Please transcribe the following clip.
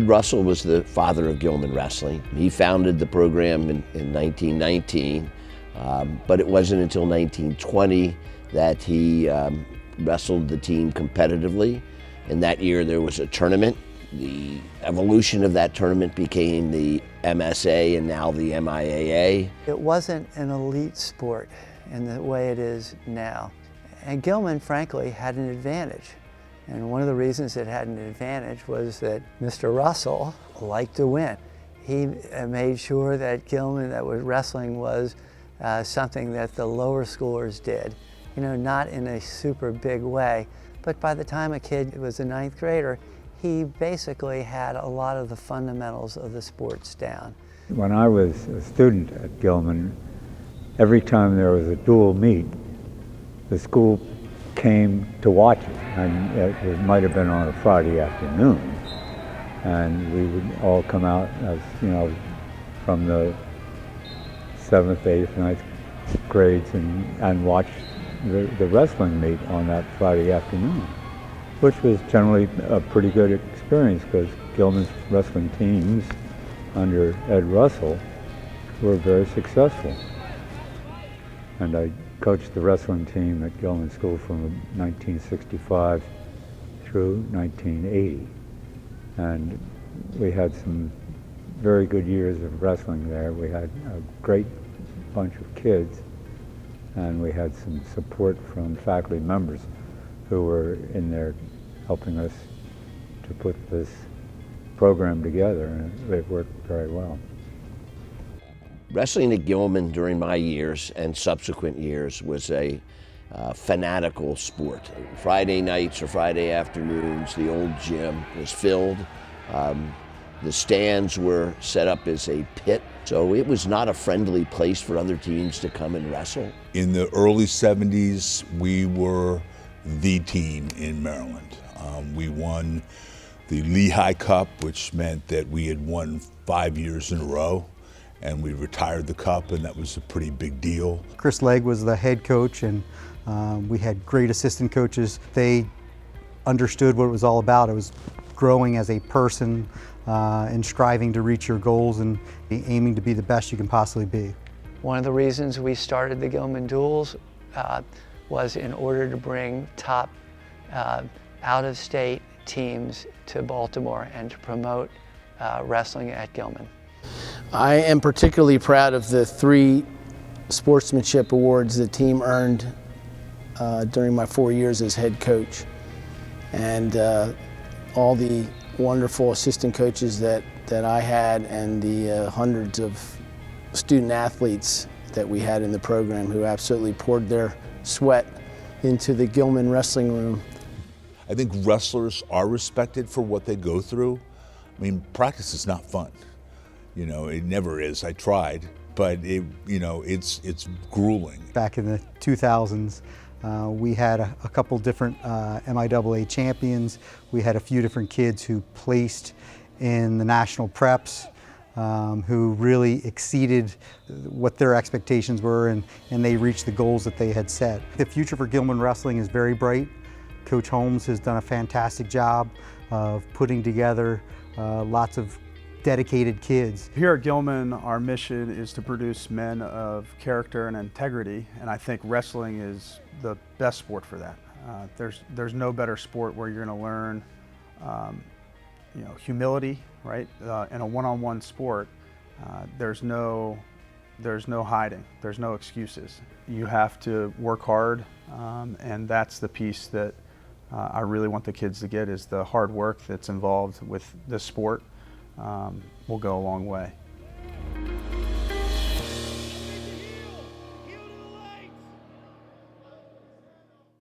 Ed Russell was the father of Gilman Wrestling. He founded the program in 1919, but it wasn't until 1920 that he wrestled the team competitively. And that year there was a tournament. The evolution of that tournament became the MSA and now the MIAA. It wasn't an elite sport in the way it is now. And Gilman, frankly, had an advantage. And one of the reasons it had an advantage was that Mr. Russell liked to win. He made sure that Gilman, that wrestling was something that the lower schoolers did. You know, not in a super big way, but by the time a kid was a ninth grader, he basically had a lot of the fundamentals of the sports down. When I was a student at Gilman, every time there was a dual meet, the school came to watch it, and it might have been on a Friday afternoon, and we would all come out, as you know, from the 7th, 8th, 9th grades and watch the wrestling meet on that Friday afternoon, which was generally a pretty good experience because Gilman's wrestling teams under Ed Russell were very successful. And I coached the wrestling team at Gilman School from 1965 through 1980. And we had some very good years of wrestling there. We had a great bunch of kids, and we had some support from faculty members who were in there helping us to put this program together, and it worked very well. Wrestling at Gilman during my years and subsequent years was a fanatical sport. Friday nights or Friday afternoons, the old gym was filled. The stands were set up as a pit, so it was not a friendly place for other teams to come and wrestle. In the early 70s, we were the team in Maryland. We won the Lehigh Cup, which meant that we had won 5 years in a row, and we retired the cup, and that was a pretty big deal. Chris Legg was the head coach, and we had great assistant coaches. They understood what it was all about. It was growing as a person and striving to reach your goals and aiming to be the best you can possibly be. One of the reasons we started the Gilman Duels was in order to bring top out-of-state teams to Baltimore and to promote wrestling at Gilman. I am particularly proud of the 3 sportsmanship awards the team earned during my 4 years as head coach, and all the wonderful assistant coaches that I had, and the hundreds of student athletes that we had in the program who absolutely poured their sweat into the Gilman wrestling room. I think wrestlers are respected for what they go through. I mean, practice is not fun. You know, it never is. I tried, but it's grueling. Back in the 2000s, we had a couple different MIAA champions. We had a few different kids who placed in the national preps, who really exceeded what their expectations were, and they reached the goals that they had set. The future for Gilman Wrestling is very bright. Coach Holmes has done a fantastic job of putting together lots of dedicated kids. Here at Gilman, our mission is to produce men of character and integrity, and I think wrestling is the best sport for that. There's no better sport where you're going to learn humility, right? In a one-on-one sport, there's no hiding, there's no excuses. You have to work hard, and that's the piece that I really want the kids to get, is the hard work that's involved with this sport will go a long way.